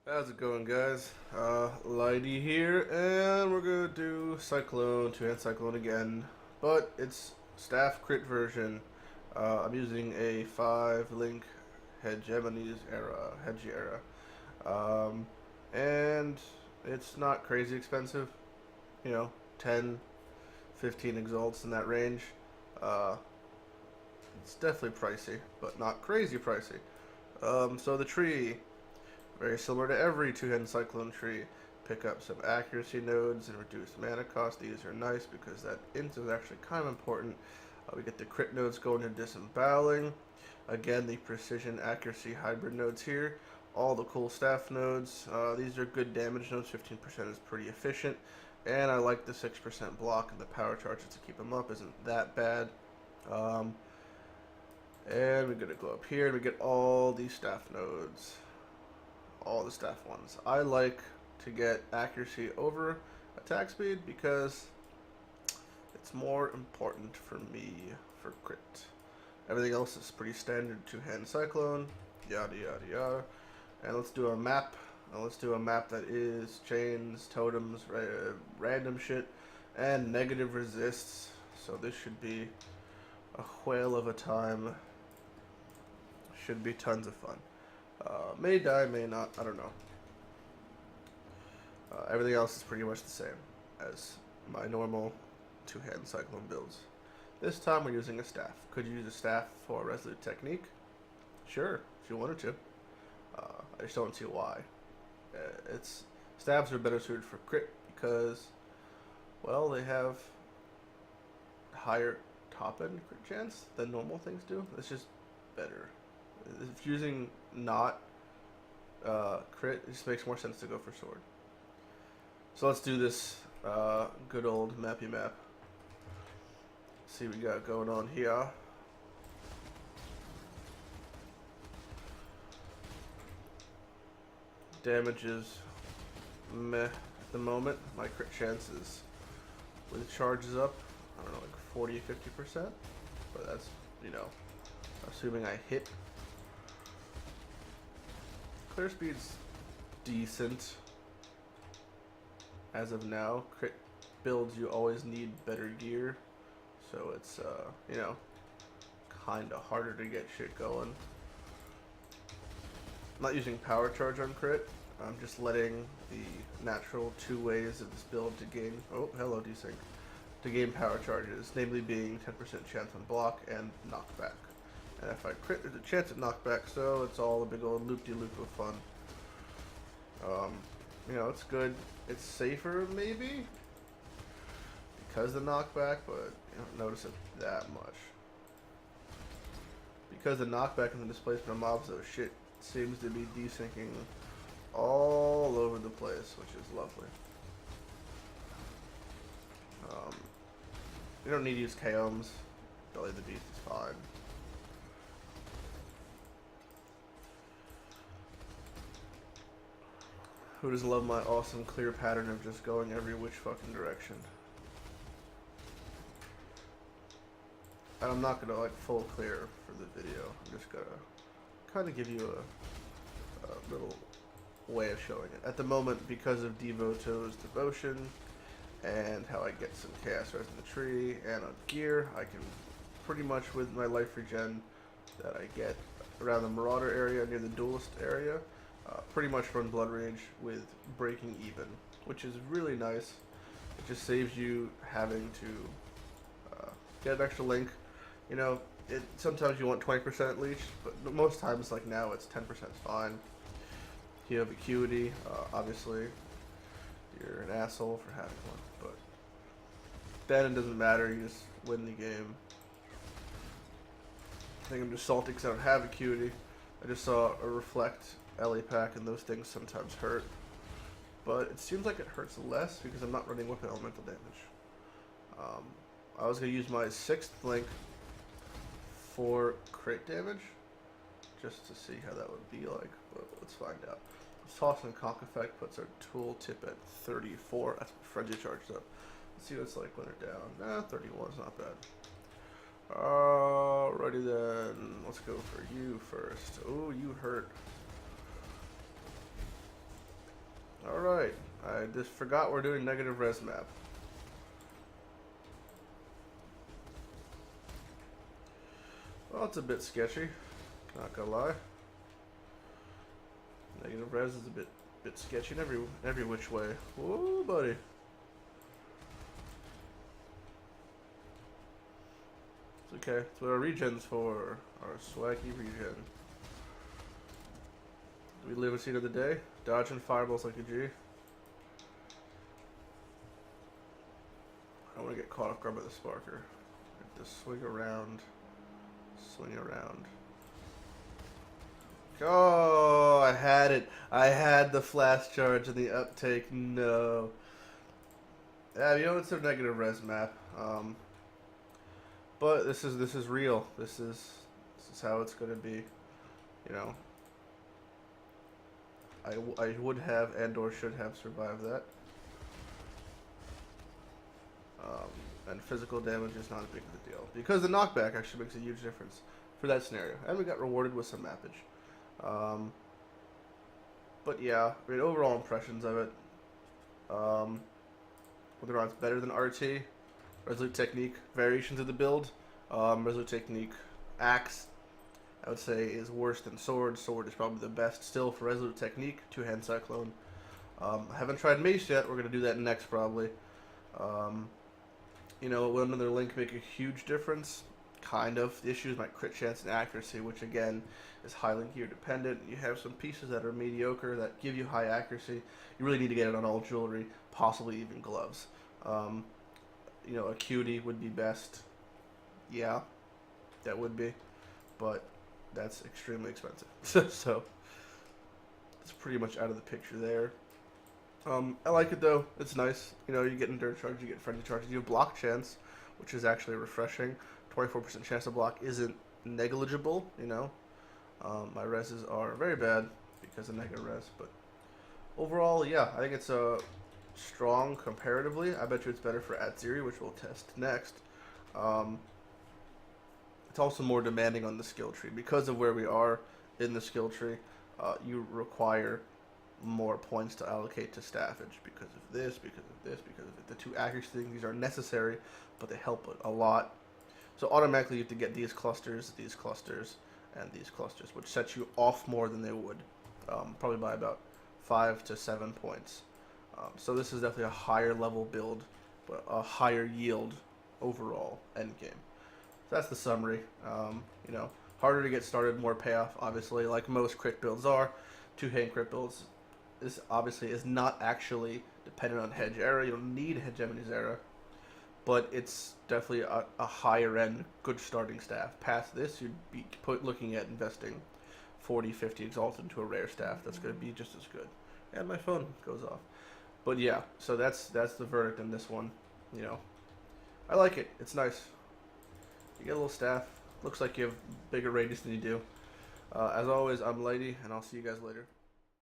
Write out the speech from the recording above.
How's it going, guys? Lighty here, and we're gonna do Cyclone, two-hand Cyclone again, but it's staff crit version. I'm using a 5-link Hedge era, um, and it's not crazy expensive, you know, 10, 15 exalts in that range. Uh, it's definitely pricey, but not crazy pricey. So the tree, very similar to every two-hand Cyclone tree. Pick up some accuracy nodes and reduce mana cost. These are nice because that int is actually kind of important. We get the crit nodes going to disemboweling. Again, the precision accuracy hybrid nodes here. All the cool staff nodes. These are good damage nodes. 15% is pretty efficient. And I like the 6% block, and the power charges to keep them up isn't that bad. Um, and we're going to go up here and we get all these staff nodes. All the staff ones. I like to get accuracy over attack speed because it's more important for me for crit. Everything else is pretty standard two-hand Cyclone, yada yada yada. And let's do a map. Let's do a map that is chains, totems, random shit, and negative resists. So this should be a whale of a time. Should be tons of fun. May die, may not, I don't know. Everything else is pretty much the same as my normal two-hand Cyclone builds. This time we're using a staff. Could you use a staff for a Resolute Technique? Sure, if you wanted to. I just don't see why. Staffs are better suited for crit because, well, they have higher top-end crit chance than normal things do. It's just better. If using not crit, it just makes more sense to go for sword. So let's do this good old mappy map. See what we got going on here. Damage is meh at the moment. My crit chances with charges up, I don't know, like 40, 50%. But that's, you know, assuming I hit. Clear speed's decent as of now. Crit builds, you always need better gear, so it's you know, kind of harder to get shit going. I'm not using power charge on crit. I'm just letting the natural two ways of this build to gain. Oh, hello, desync. To gain power charges, namely being 10% chance on block and knockback. And if I crit, there's a chance at knockback, so it's all a big old loop-de-loop of fun. You know, it's good. It's safer, maybe, because of the knockback, but you don't notice it that much. Because the knockback and the displacement of mobs, though, shit seems to be desyncing all over the place, which is lovely. You don't need to use Chaoms. Belly the Beast is fine. Who doesn't love my awesome clear pattern of just going every which fucking direction? And I'm not gonna like full clear for the video. I'm just gonna kind of give you a little way of showing it. At the moment, because of Devoto's devotion and how I get some chaos res in the tree and on gear, I can pretty much with my life regen that I get around the Marauder area near the Duelist area, pretty much run Blood Rage with breaking even, which is really nice. It just saves you having to get an extra link. You know, sometimes you want 20% leech, but most times, like now, it's 10% fine. You have Acuity, obviously. You're an asshole for having one, but then it doesn't matter, you just win the game. I think I'm just salty because I don't have Acuity. I just saw a Reflect LA pack, and those things sometimes hurt. But it seems like it hurts less because I'm not running weapon elemental damage. I was going to use my 6th link for crit damage, just to see how that would be like, but let's find out. Toss and Conk effect puts our tool tip at 34. That's what Frenzy charged up. Let's see what it's like when they're down. Nah, 31 is not bad. Alrighty then, let's go for you first. Oh, you hurt. I just forgot we're doing negative res map. Well, it's a bit sketchy, not gonna lie. Negative res is a bit sketchy in every which way. Whoa, buddy. It's okay. That's what our regen's for. Our swaggy regen. Do we live a scene of the day? Dodging fireballs like a G. I don't want to get caught off guard by the sparker. Just swing around. Swing around. Oh, I had it. I had the flash charge and the uptake. No. Yeah, you know, it's a negative res map. But this is real. This is how it's gonna be. You know. I would have and or should have survived that. And physical damage is not a big of a deal because the knockback actually makes a huge difference for that scenario, and we got rewarded with some mappage. But yeah, I mean, overall impressions of it. Whether or not it's better than RT, Resolute Technique, variations of the build. Resolute Technique, Axe, I would say is worse than Sword. Sword is probably the best still for Resolute Technique. Two-hand Cyclone. I haven't tried Mace yet. We're gonna do that next probably. You know, will another link make a huge difference? Kind of. The issue is my crit chance and accuracy, which again is highly gear dependent. You have some pieces that are mediocre that give you high accuracy. You really need to get it on all jewelry, possibly even gloves. You know, Acuity would be best. Yeah, that would be, but that's extremely expensive. So it's pretty much out of the picture there. I like it though. It's nice. You know, you get Endurance charge, you get Frenzy charges, you have block chance, which is actually refreshing. 24% chance to block isn't negligible, you know. My reses are very bad because of negative res, but overall, yeah, I think it's strong comparatively. I bet you it's better for Atziri, which we'll test next. It's also more demanding on the skill tree because of where we are in the skill tree. You require more points to allocate to staffage because of this, because of this, because of the two accuracy things. These are necessary, but they help a lot. So automatically you have to get these clusters, and these clusters, which sets you off more than they would, probably by about 5 to 7 points. So this is definitely a higher level build, but a higher yield overall end game. So that's the summary. You know, harder to get started, more payoff, obviously, like most crit builds are. Two-hand crit builds. This obviously is not actually dependent on Hedge Era. You don't need Hegemony's Era, but it's definitely a higher end, good starting staff. Past this, you'd be looking at investing 40, 50 Exalted into a rare staff that's going to be just as good. And my phone goes off. But yeah, so that's the verdict in this one. You know, I like it. It's nice. You get a little staff. Looks like you have bigger radius than you do. As always, I'm Lighty, and I'll see you guys later.